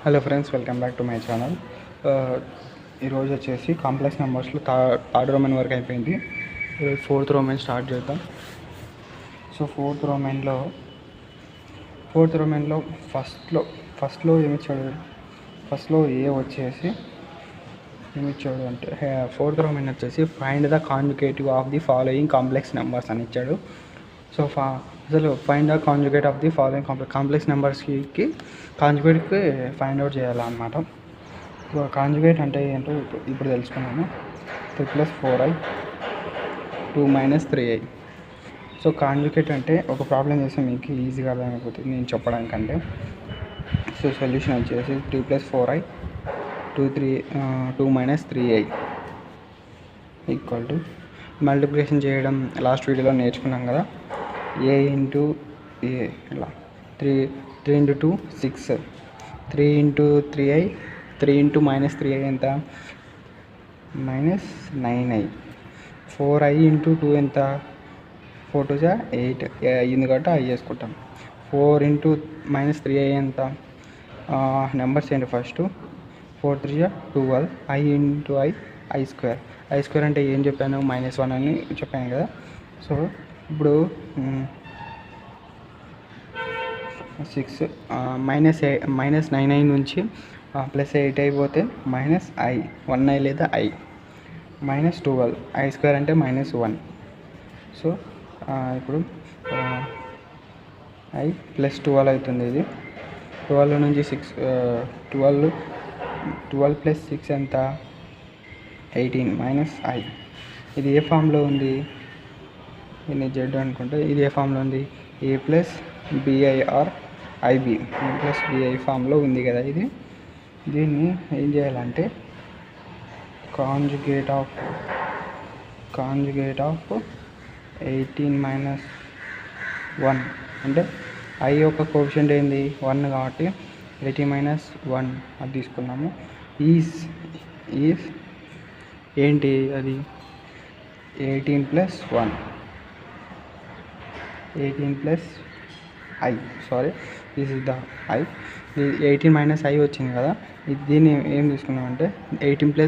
Hello friends, welcome back to my channel. ఈరోజు వచ్చేసి complex నెంబర్స్లో third Roman వరకు అయిపోయింది. ఈరోజు ఫోర్త్ రోమన్ స్టార్ట్ చేద్దాం. సో ఫోర్త్ రోమన్లో ఫస్ట్లో ఏమిచ్చాడు? ఫస్ట్లో ఏ వచ్చేసి ఏమిచ్చాడు అంటే ఫోర్త్ రోమన్ వచ్చేసి find the conjugative of the following complex numbers అని ఇచ్చాడు. సో అసలు find the conjugate of the following complex నెంబర్స్కి కాంజుగేట్కి ఫైండ్ అవుట్ చేయాలన్నమాట. కాంజుగేట్ అంటే ఏంటో ఇప్పుడు తెలుసుకున్నాము. 3 + 4i 2 - 3i. సో కాంజుగేట్ అంటే ఒక ప్రాబ్లం చేస్తే మీకు ఈజీగా అర్థమైపోతుంది నేను చెప్పడానికంటే. సో సొల్యూషన్ వచ్చేసి 3 + 4i 2 - 3i equal to multiplication చేయడం లాస్ట్ వీడియోలో నేర్చుకున్నాం కదా. a ఇంటూ a ఇలా 3 × 2 6, 3 × 3i, 3 × -3i ఎంత? -9i. 4i × 2 ఎంత? 4 × 2 = 8 అయ్యింది కాబట్టి i వేసుకుంటాం. 4 × -3i ఎంత? నెంబర్స్ ఏంటి ఫస్ట్? 4 × 3 = 12, i × i స్క్వేర్ అంటే ఏం చెప్పాను? -1 అని చెప్పాను కదా. సో ఇప్పుడు 6 -9i నుంచి +8 అయిపోతే -i 1i లేదా i -12 i స్క్వేర్ అంటే -1. సో ఇప్పుడు i +12 అవుతుంది. ఇది 12 నుంచి 6 12 + 6 ఎంత? 18 -i. ఇది ఏ ఫామ్లో ఉంది? ఇది జెడ్ అనుకుంటే ఇది ఏ ఫామ్లో ఉంది? a + bi or ib, a + bi ఫామ్లో ఉంది కదా. దీన్ని ఏం చేయాలంటే కాంజుగేట్ ఆఫ్ 18 - 1 అంటే i యొక్క కోఎఫిషియంట్ ఏంది? 1 కాబట్టి 18 - 1 అది తీసుకున్నాము. ఈజ్ ఏంటి? అది 18 + 1, 18 + i. Sorry, this is the i. 18 - i వచ్చింది కదా. దీన్ని ఏం తీసుకున్నామంటే 18 +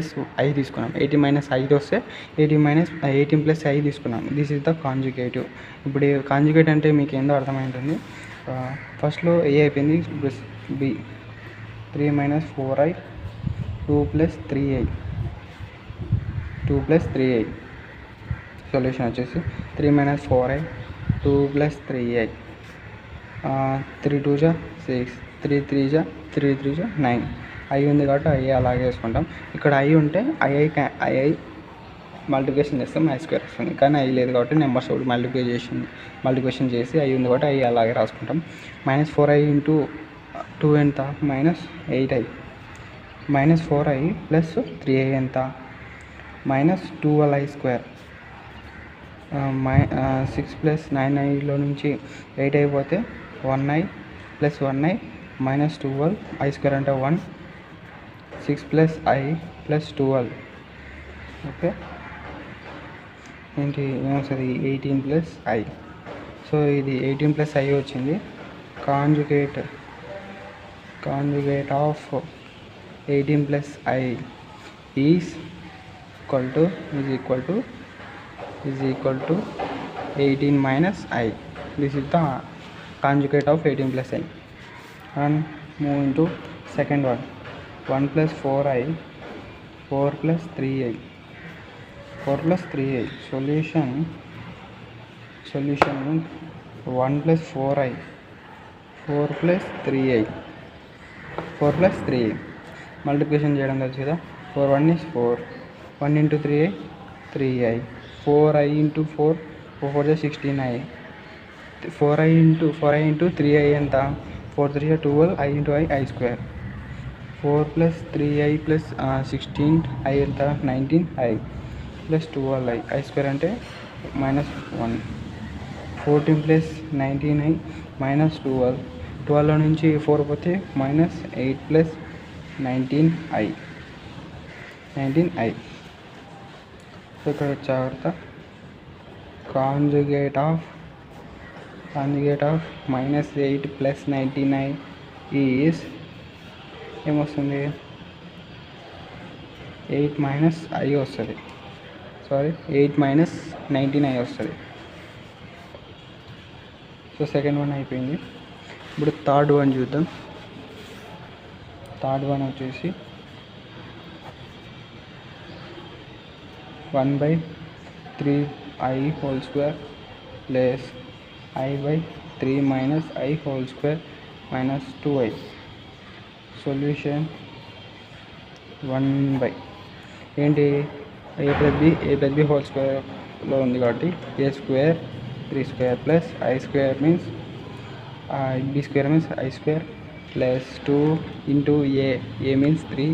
i తీసుకున్నాం. 18 - i వస్తే 18 + i తీసుకున్నాం. This is the conjugative. ఇప్పుడు కాంజుగేట్ అంటే మీకు ఏందో అర్థమైంటుంది. ఫస్ట్లో ఏ అయిపోయింది, b 3 - 4i 2 + 3i 2 + 3i. Solution వచ్చేసి 3 - 4i 2 + 3i 3 × 2 = 6, 3 × 3 = 9. i ఉంది కాబట్టి i అలాగే వేసుకుంటాం. ఇక్కడ i ఉంటే i మల్టిప్లికేషన్ చేస్తాం, i స్క్వేర్ వస్తుంది. కానీ i లేదు కాబట్టి నెంబర్స్ ఒకటి మల్టిప్లికేషన్ చేసి i ఉంది కాబట్టి i అలాగే రాసుకుంటాం. -4i × 2 ఎంత? -8i. -4i + 3i ఎంత? -12i square. 6 + 9iలో నుంచి 8 అయిపోతే 1i + 1i -12 i స్క్వేర్ అంటే 1. 6 + i + 12 ఓకే ఏంటి ఏమొస్తుంది? 18 + i. సో ఇది 18 + i వచ్చింది. Conjugate of 18 + i is equal to 18 - i. This is the conjugate of 18 + i. And move into second one. 1 + 4i 4 + 3i 4 + 3i. Solution 1 + 4i 4 + 3i 4 + 3i. Multiplication చేయడం తెలుసు కదా. 4 × 1 = 4, 1 × 3i 3i, 4i × 4 4 = 16i, 4i × 3i ఎంత? 4 × 3 = 12, i × i square. 4 + 3i + 16i ఎంత? 19i + 12i i square అంటే -1. 14 + 19i -12, 12 నుంచి 4 పోతే -8 + 19i. So ఇక్కడ జాగ్రత్త. కాంజుగేట్ ఆఫ్ -8 + 19i ఈజ్ ఏమొస్తుంది 8 మైనస్ ఐ వస్తుంది, సారీ 8 మైనస్ 19i వస్తుంది. సో సెకండ్ వన్ అయిపోయింది. ఇప్పుడు థర్డ్ వన్ చూద్దాం. థర్డ్ వన్ వచ్చేసి 1/3i whole square plus i/3 minus i whole square minus 2i. Solution 1 ఏంటి a ప్లస్ బి హోల్ స్క్వేర్లో ఉంది కాబట్టి a square 3 square plus i square means b square means i square plus 2 into a means 3,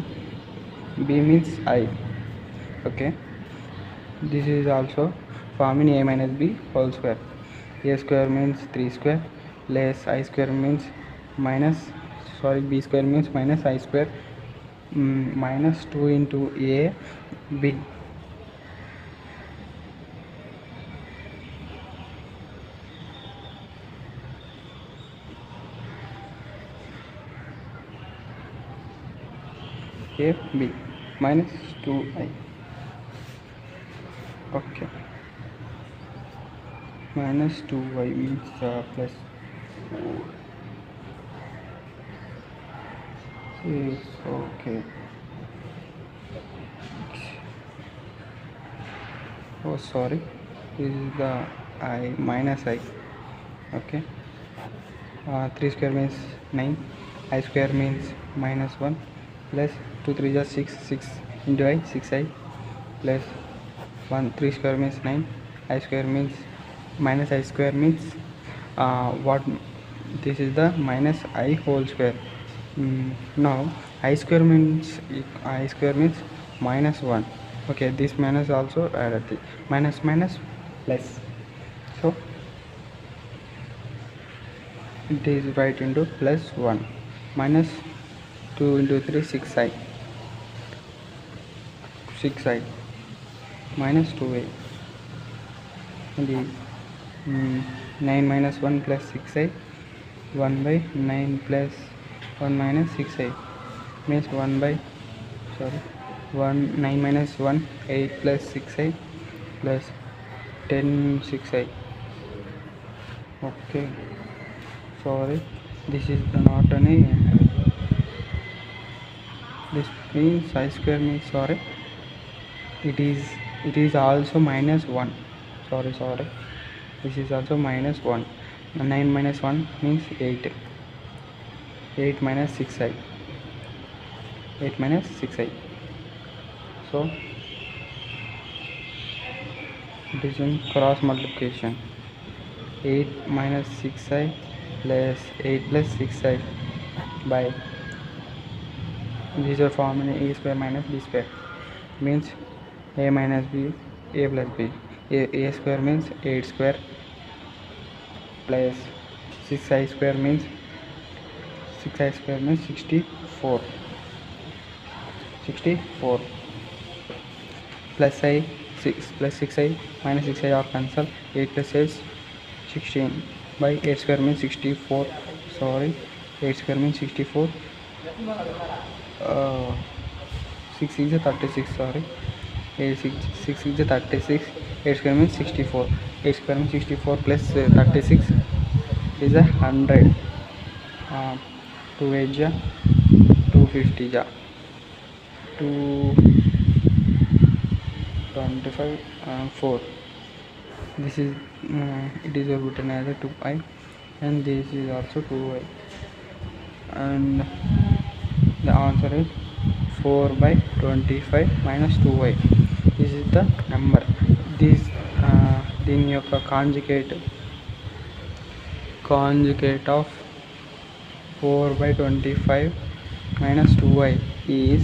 b means i. Okay, this is also farming a minus b whole square. a square means 3 square plus i square means b square means minus i square minus 2 into a b. a b minus 2i. Okay, minus 2i means plus is okay. Oh sorry, this is the I minus I. Okay, 3 square means 9, I square means minus 1 plus 2 3 is 6 into I 6i plus 1 3 square means 9, I square means minus I square means what, this is the minus I whole square. Now I square means minus 1. Okay, this minus also added the minus plus, so it is right into plus 1 minus 2 into 3 6i minus 2a and 9 minus 1 plus 6i 1/9 plus 1 minus 6i means 9 minus 1 8 plus 6i plus 10 6i. Okay, sorry, this is not any, this means I square means sorry, it is also minus 1. Sorry, this is also minus 1. 9 minus 1 means 8 minus 6i, 8 minus 6i. So it is in cross multiplication. 8 minus 6i plus 8 plus 6i by, these are forming a square minus b square means a minus b, a plus b. A square means 8 square plus 6i square means 64 plus I 6 plus 6i minus 6i are cancel. 8 plus 8 16 by 8 square means 64. Sorry, 8 square means 64. 6 is 36. Sorry, 6 is 36. 8 square means 64. 8 square means 64 plus 36 is 100. 2 8 ja 250 ja 225 4. This is it is written as a 2i and this is also 2i and the answer is 4/25 minus 2i. This is the number. This దీని యొక్క conjugate of 4/25 minus 2i is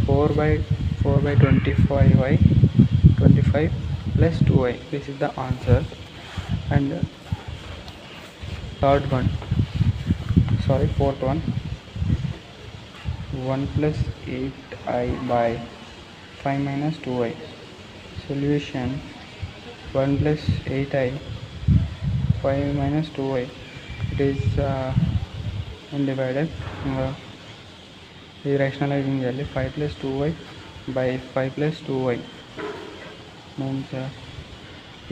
4/25i 25 plus 2i. This is the answer. And fourth one, 1 plus 8i by 5 minus 2i. Solution 1 plus 8i 5 minus 2i. It is undivided. ఇది rationalising చేయాలి. 5 + 2y by 5 + 2y means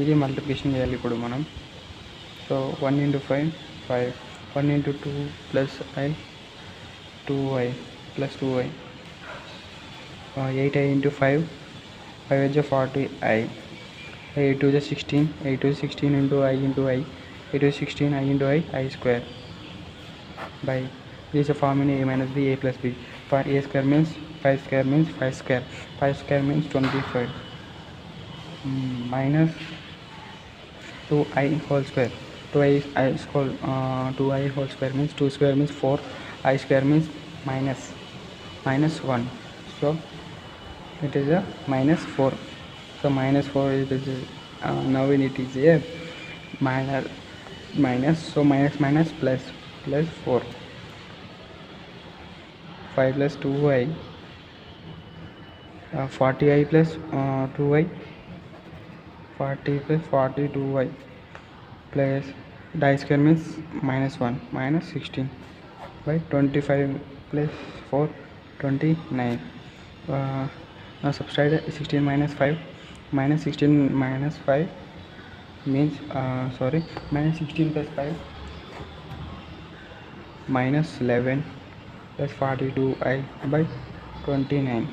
ఇది multiplication చేయాలి ఇప్పుడు మనం. So 1 × 5 5, 1 × 2 + i 2y + 2y, 8i × 5 5 × 40i, 8 × 16, 8 × 16 × i × i, 8 × 16 i × i, i square by this is a formula a minus b, a plus b. For a square means 5 square means 5 square, 5 square means 25 minus 2i whole square, 2i whole square means 2 square means 4, I square means minus 1, so it is a minus 4. So minus 4 it is now it is a minus, so minus plus 4, 5 + 2y, 40i plus 2y, 40 plus 42y plus the square means minus 1 minus 16 by 25 plus 4 29. Now subtract 16 minus 5, minus 16 minus 5 means minus 16 plus 5 minus 11 plus 42i by 29.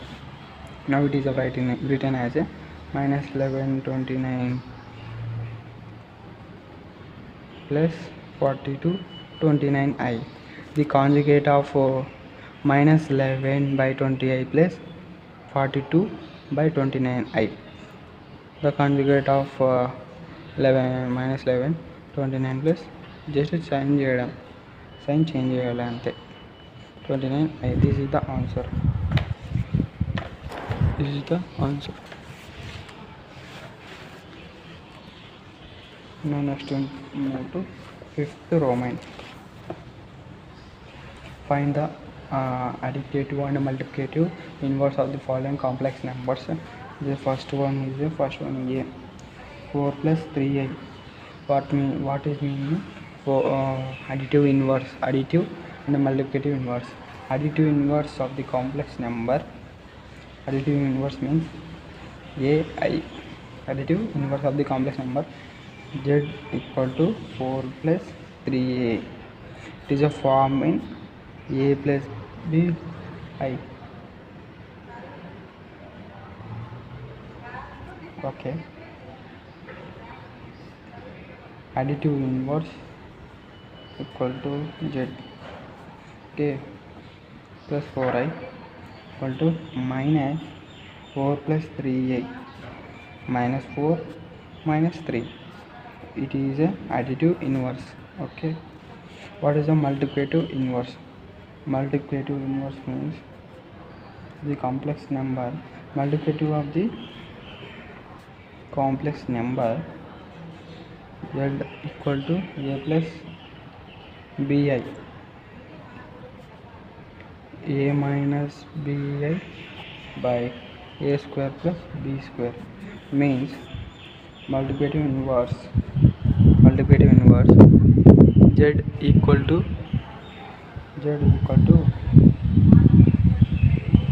Now it is written as a minus 11 29 plus 42 29i. The conjugate of minus 11 by 20i plus 42 by 29i. The conjugate of 11 minus 11 29 plus just sign change చేయాలి అంతే, 29i. This is the answer. Now next one, move to 5th Roman. Find the additive and multiplicative inverse of the following complex numbers. The first one is a 4 plus 3i. What is meaning for additive inverse, additive and multiplicative inverse? Additive inverse of the complex number, additive inverse means ai. Additive inverse of the complex number z equal to 4 plus 3a. It is a form in a plus b I. Okay, additive inverse equal to z, okay, plus 4i equal to minus 4 plus 3a minus 4 minus 3. It is a additive inverse. Okay, what is the multiplicative inverse? Multiplicative inverse means the complex number, multiplicative of the complex number z equal to a plus bi, a minus bi by a square plus b square means multiplicative inverse z equal to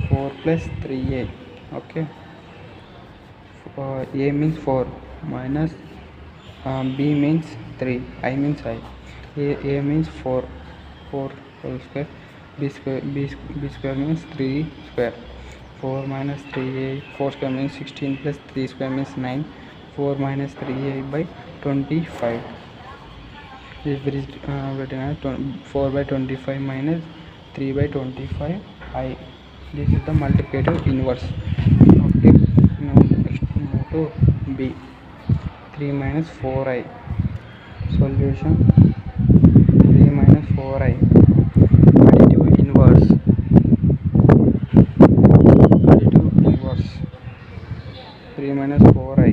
4 plus 3a. Okay, a means 4 minus b means 3, I means I. A means 4 whole square, b square means 3 square, 4 minus 3a, 4 square means 16 plus 3 square means 9, 4 minus 3a by 25. This is written as 4 by 25 minus 3 by 25 I. This is the multiplicative inverse. Okay, now next move to b, 3 minus 4i. Solution 3 minus 4i. Additive inverse 3 minus 4i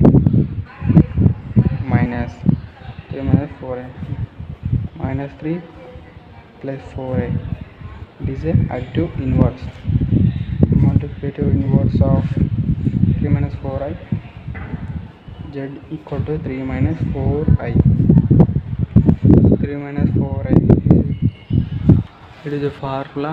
minus 3 minus 4i minus 3 plus 4i. It is a additive inverse. Multiplicative inverse of 3 minus 4i, z equal to 3 minus 4i. 3 minus 4i, it is a formula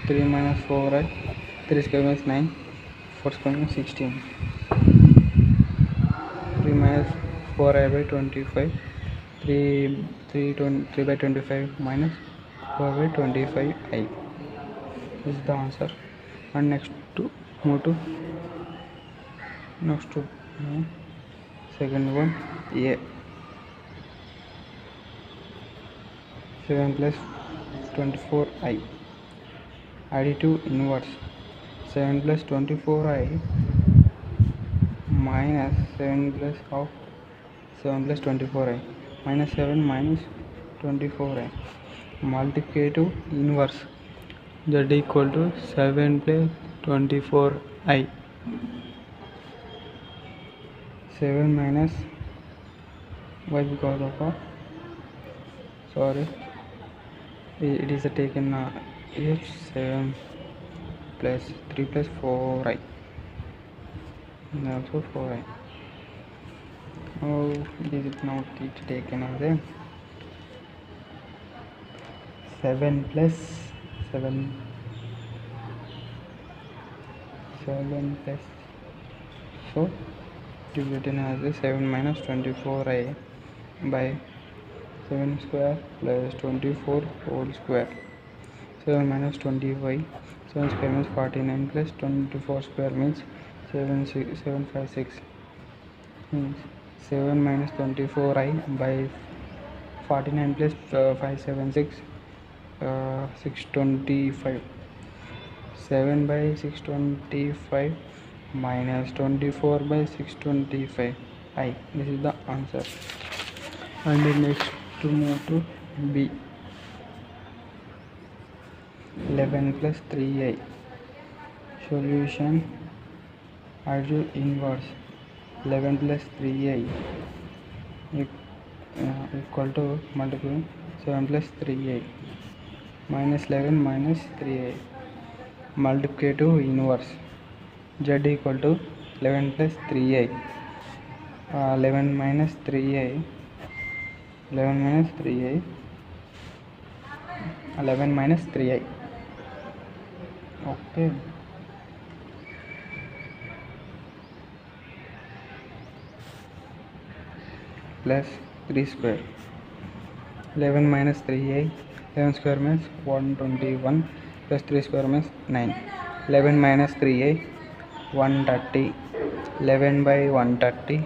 3 minus 4i, 3 square means 9, 4 square means 16. 3 minus 4i by 25, 3 by 25 minus 4 by 25i. This is the answer. And next to move to second one, a 7 plus 24i. Additive inverse 7 plus 24i minus 7 plus of 7 plus 24i minus 7 minus 24i. Multiplicative inverse z equal to 7 plus 24i. 7 minus y because of it is taken h 7 plus 3 plus 4i and also 4i. Oh, this is not taken as a 7 plus 7 plus, so it is written as a 7 minus 24i by 7 square plus 24 whole square. 7 minus 25, 7 square means 49 plus 24 square means 756 means 7 minus 24i by 49 plus 576 625. 7 by 625 minus 24 by 625 I. This is the answer. And the next to move to B. 11 plus 3i. Solution additive inverse 11 plus 3i equal to multiply 7 plus 3i minus 11 minus 3i. Multiplicative inverse z equal to 11 plus 3i. 11 minus 3i 11 minus 3i 11 minus 3i. Okay, plus 3 square. 11 minus 3i, 11 square means 121 plus 3 square means 9. 11 minus 3i 130. 11 by 130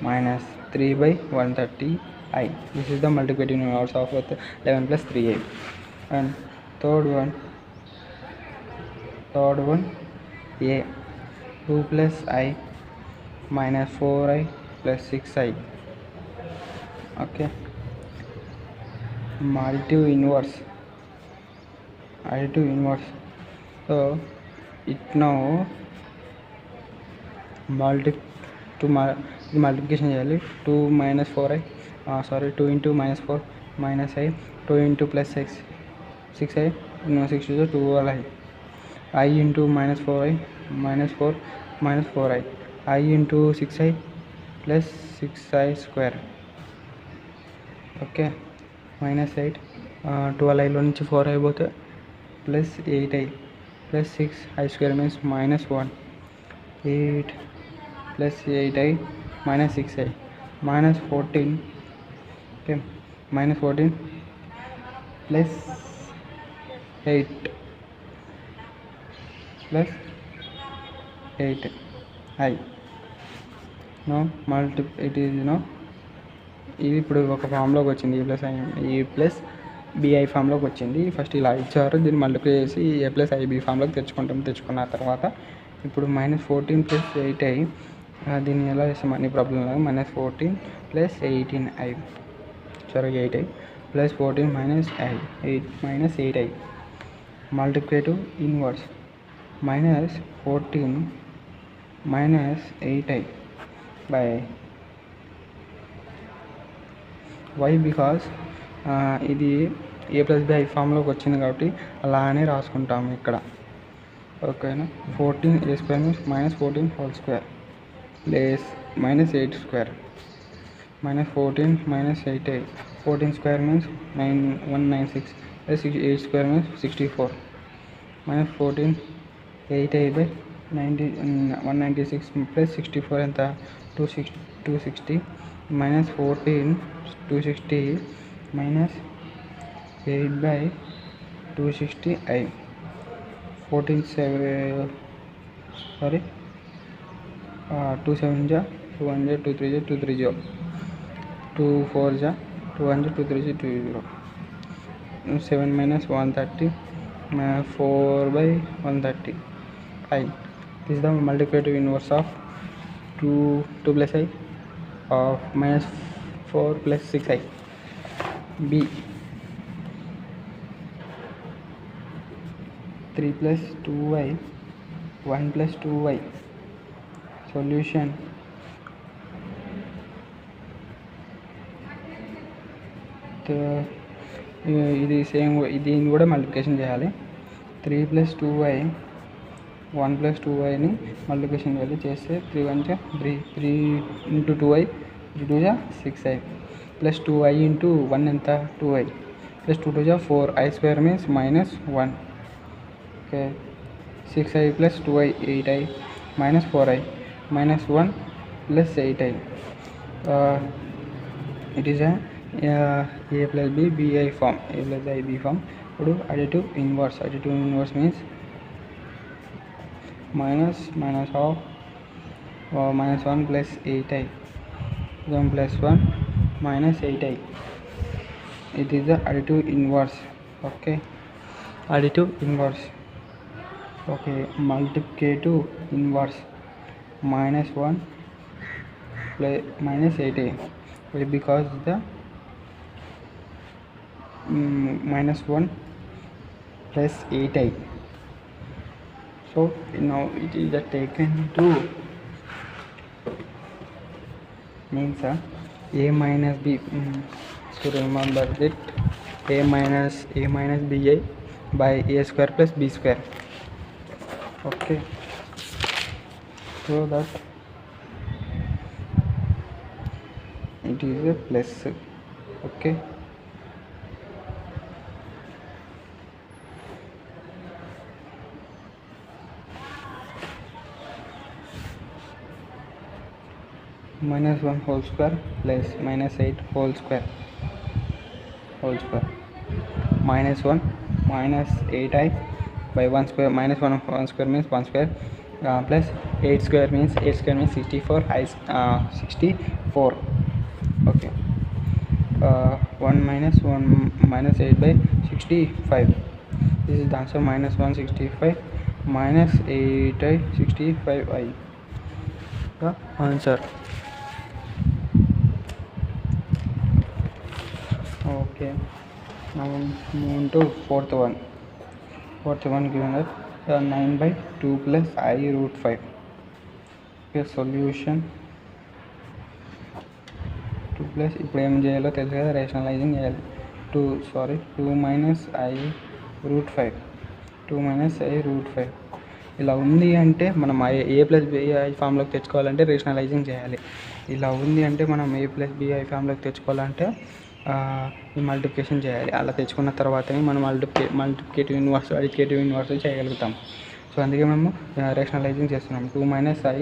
minus 3 by 130i. This is the multiplicative inverse of 11 plus 3i. And third one a 2 plus i minus 4i plus 6i. Okay, additive inverse, so it now multiplication చేయాలి. 2 minus 4i 2 into minus 4 minus i, 2 into plus 6i, no 6 is 12i, I into minus 4i minus 4 minus 4i, I into 6i plus 6i square. Okay, minus 8 12iలో నుంచి 4i పోతే plus 8i plus 6i square means minus 1, 8 plus 8i minus 6i minus 14. Okay, minus 14 plus 8 plus 8i. No it is ఇది ఇప్పుడు ఒక ఫామ్లోకి వచ్చింది. ఈ plus BI ఫామ్లోకి వచ్చింది. First ఇలా ఇచ్చారు, దీన్ని మల్టిప్లై చేసి ఏ ప్లస్ ఐబి ఫామ్లోకి తెచ్చుకున్న తర్వాత ఇప్పుడు మైనస్ 14 ప్లస్ 8i, దీన్ని ఎలా చేస్తాం అన్ని ప్రాబ్లం లాగా minus 14 plus 18i 8i plus 14 minus 8i. Multiplicative inverse minus 14 minus 8i by why because ఇది ఏ ప్లస్ బి ఐ ఫామ్లోకి వచ్చింది కాబట్టి అలానే రాసుకుంటాము ఇక్కడ. ఓకేనా, 14 a square means minus 14 whole square plus minus 8 square minus 14 minus 8i, 14 square means 196 plus 8 square means 64 minus 14 8i by 90 196 plus 64 ఎంత 260 minus 14 260 minus 8 by 260i 14 7 sorry 2 7 ja 2 1 ja 2 3 ja 2 3 0 2 4 ja 2 1 ja 2 3 ja 2 0 7 minus 130 4 by 130 I. This is the multiplicative inverse of 2 plus I of minus 4 plus 6i. B 3 plus 2y 1 plus 2y. Solution ఇది same దీన్ని కూడా multiplication చేయాలి. 3 plus 2y 1 plus 2yని multiplication చేయాలి. చేస్తే 3 1 3 3 into 2y 3 2 6i plus 2i into 1 ఎంత 2i plus 2 2 4 i square means minus 1. Okay, 6i plus 2i 8i minus 4i minus 1 plus 8i. It is a plus b bi form, a plus I b form. ఇప్పుడు additive inverse means minus of minus 1 plus 8i 1 plus 1 minus 8i. It is the additive inverse. Okay, additive inverse. Okay, multiplicative inverse minus 1 plus minus 8i because the minus 1 plus 8i. So now it is taken to means a minus b. So remember that a minus bi by a square plus b square. Okay, so that it is a plus. Okay, minus 1 whole square plus minus 8 whole square minus 1 minus 8i by 1 square minus 1 square means 1 square plus 8 square means 64 i 64. Okay, 1 minus 8 by 65. This is the answer, minus 165 minus 8i 65i. The answer. Okay, now move to fourth one given us 9 by 2 plus I root 5. Okay, solution 2 plus ఇప్పుడు ఏం చేయాలో తెలుసు కదా, rationalising చేయాలి. 2 minus I root 5 ఇలా ఉంది అంటే మనం ఏ ప్లస్ బిఐ ఫామ్లోకి తెచ్చుకోవాలంటే రేషనలైజింగ్ చేయాలి. ఇలా ఉంది అంటే మనం ఏ ప్లస్ బిఐ ఫామ్లోకి తెచ్చుకోవాలంటే ఈ మల్టిప్లికేషన్ చేయాలి. అలా తెచ్చుకున్న తర్వాతనే మనం మల్టిప్లికేటివ్ ఇన్వర్స్ అడికేటివ్ ఇన్వర్స్ చేయగలుగుతాం. సో అందుకే మేము రేషనలైజింగ్ చేస్తున్నాం. 2 minus I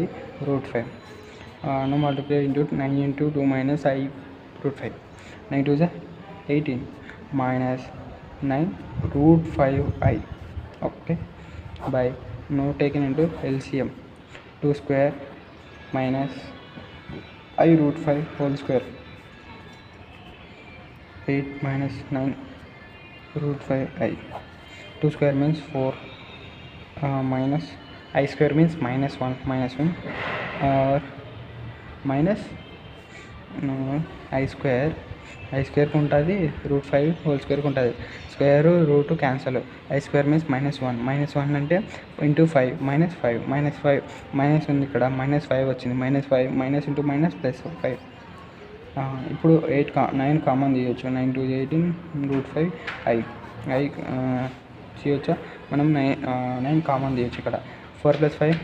root 5. Now multiply into 9 into 2 minus I root 5. 9 2 is 18 minus 9 root 5i. Okay, by now taken into LCM. 2 square minus I root 5 whole square. 8 minus 9 root 5i. 2 square means 4 minus I square means minus 1 minus I square ఉంటుంది, route 5 whole స్క్వేర్కి ఉంటుంది. Square root cancel. I square means minus 1 అంటే into 5 minus ఉంది ఇక్కడ, minus 5 వచ్చింది. Minus into minus plus 5. ఇప్పుడు 9 common తీయచ్చు. 9 2 18 route 5 I చేయొచ్చా మనం? 9 కామన్ తీయచ్చు ఇక్కడ. 4 plus 5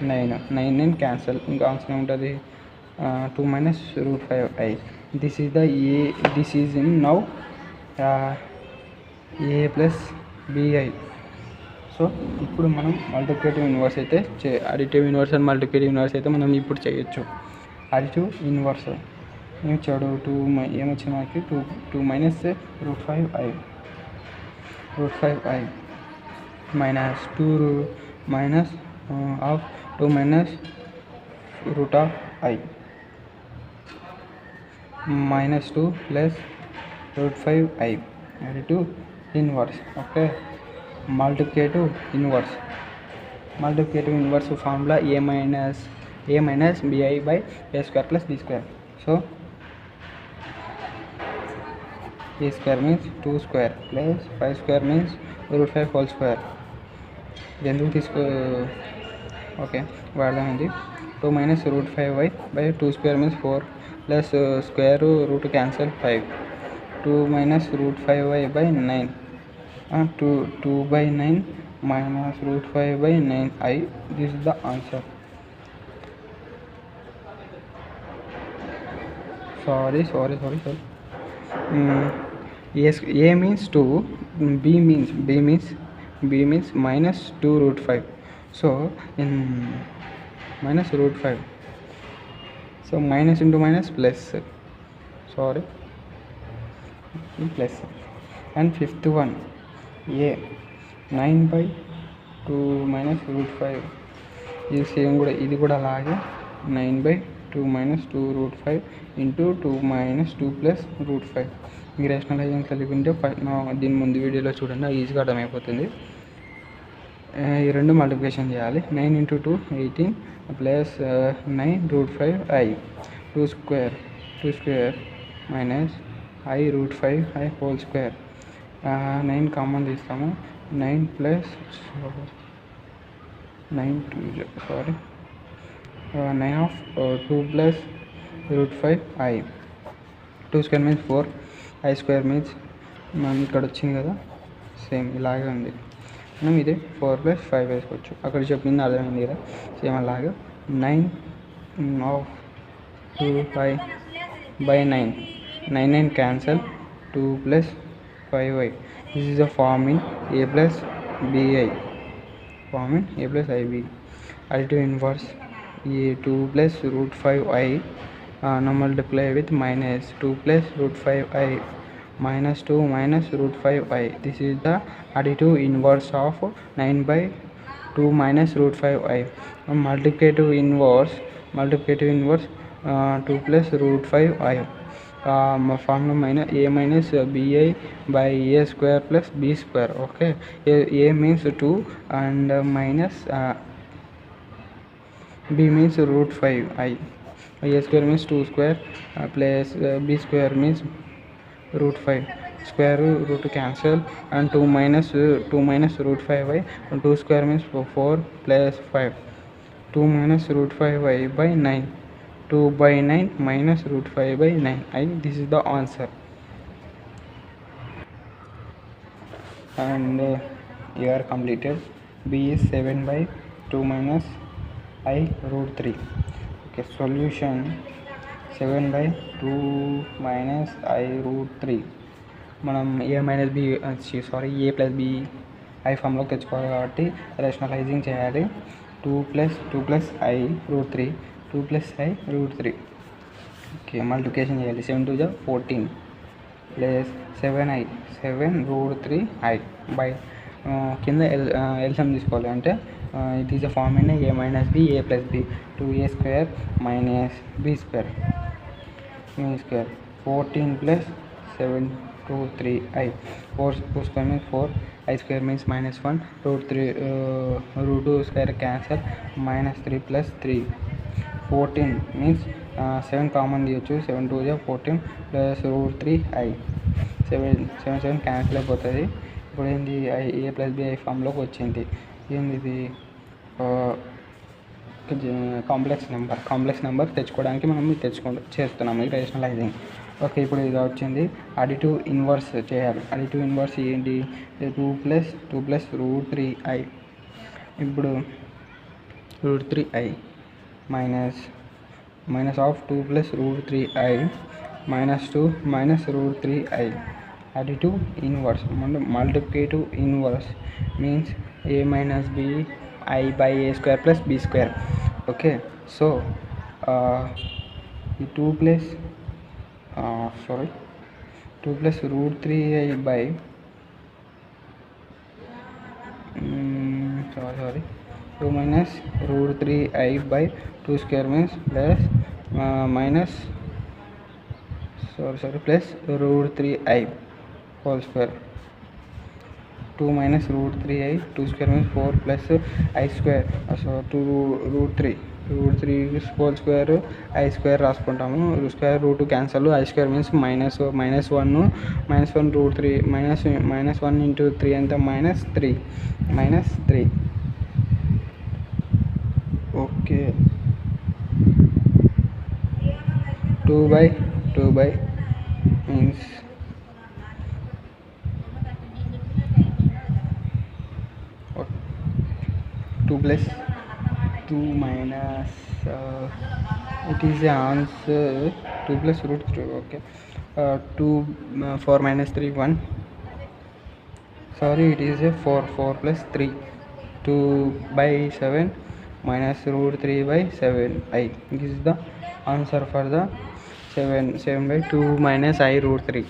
9 క్యాన్సల్. ఇంకా ఆన్సర్ ఏముంటుంది? 2 minus root 5i. This is in now a plus bi. So ఇప్పుడు మనం మల్టిప్లికేటివ్ ఇన్వర్స్ అయితే additive inverse and multiplicative inverse అయితే మనం ఇప్పుడు చేయొచ్చు. అడిటివ్ ఇన్వర్స్ ఏమిచ్చాడు, ఏమొచ్చింది మనకి, two minus √5i minus 2 minus of 2 minus √i minus 2 plus √5i additive inverse. Okay, multiplicative inverse formula a minus bi by a square plus b square. So a square means 2 square plus 5 square means √5 whole square. ఎందుకు okay వాడదామండి. 2 minus √5y by 2 square means 4 plus square root cancel 5. 2 minus √5y by 9. 2 by 9 minus √5 by 9i. This is the answer. Sorry. Yes, a means 2, b means minus 2 √5. So in minus √5, so minus into minus plus, plus. And fifth one, a 9 by 2 minus √5. ఇది same కూడా, ఇది కూడా అలాగే 9 by 2 minus 2 √5 into 2 minus 2 plus √5. మీకు rationalising కలిగి ఉంటే దీని ముందు వీడియోలో చూడండి, ఈజీగా అర్థమైపోతుంది. ఈ రెండు మల్టిప్లికేషన్ చేయాలి. 9 into 2 18 plus 9 √5i. 2 square minus i √5i whole square. 9 common తీస్తాము. 9 plus 9 of 2 plus √5i. 2 square means 4, i square means మనం ఇక్కడ వచ్చింది కదా, సేమ్ ఇలాగే ఉంది. మనం ఇదే 4 + 5 వేసుకోవచ్చు. అక్కడ చెప్పింది అర్థమైంది కదా, సేమ్ అలాగే. 9 of 2i by 9. 9 cancel. 2 plus 5i. This is a form in a plus bi. Additive inverse, a 2 plus √5i now multiply with minus 2 plus √5i minus 2 minus √5i. This is the additive inverse of 9 by 2 minus √5i. Multiplicative inverse 2 plus √5i. Formula a minus bi by a square plus b square. Okay, a means 2 and minus b means √5i. a square means 2 square plus b square means √5. Square root cancel and 2 minus √5i. 2 square means 4 plus 5. 2 minus √5i by 9. 2 by 9 minus √5 by 9i. This is the answer. And you are completed. B is 7 by 2 minus I √3. Okay, solution 7 by 2 minus I √3. మనం a plus b i ఫామ్లోకి తెచ్చుకోవాలి కాబట్టి rationalising చేయాలి. 2 plus I √3. 2 plus I √3. Okay, multiplication చేయాలి. 7 2 14 plus 7i 7 √3i by కింద LCM తీసుకోవాలి. అంటే it is a form in a minus b a plus b. 2a square minus b square 14 plus 7 √3i. 4 square means 4, I square means minus 1, √2 square cancel, minus 3 plus 3. 14 means 7 common తీయచ్చు. 7 2 14 plus √3i. 7 cancel అయిపోతుంది. ఇప్పుడు ఏంది, a plus b i ఫామ్లోకి వచ్చింది. ఏంది ఇది, complex number తెచ్చుకోవడానికి మనం చేస్తున్నాము ఈ రేషనలైజింగ్. ఓకే, ఇప్పుడు ఇది వచ్చింది. అడిటివ్ ఇన్వర్స్ చేయాలి. అడిటివ్ ఇన్వర్స్ ఏంటి, 2 plus √3i. ఇప్పుడు √3i minus of 2 plus √3i minus 2 minus √3i. Additive inverse. Multiplicative inverse means a minus b I by a square plus b square. Okay, so the 2 plus 2 plus root 3i by sorry 2 minus root 3i by 2 square means plus minus plus root 3i whole square. 2 minus root 3i 2 square means 4 plus I square, so 2 root 3 whole square I square రాసుకుంటాము. Square root cancel, I square means minus 1 root 3 minus 1 into 3 ఎంత minus 3. Okay, 2 by means 2 plus 2 minus it is the answer 2 plus root 3. Okay, 2 4 minus 3 1, sorry it is a 4 plus 3 2 by 7 minus root 3 by 7 I. This is the answer for the 7 by 2 minus I root 3.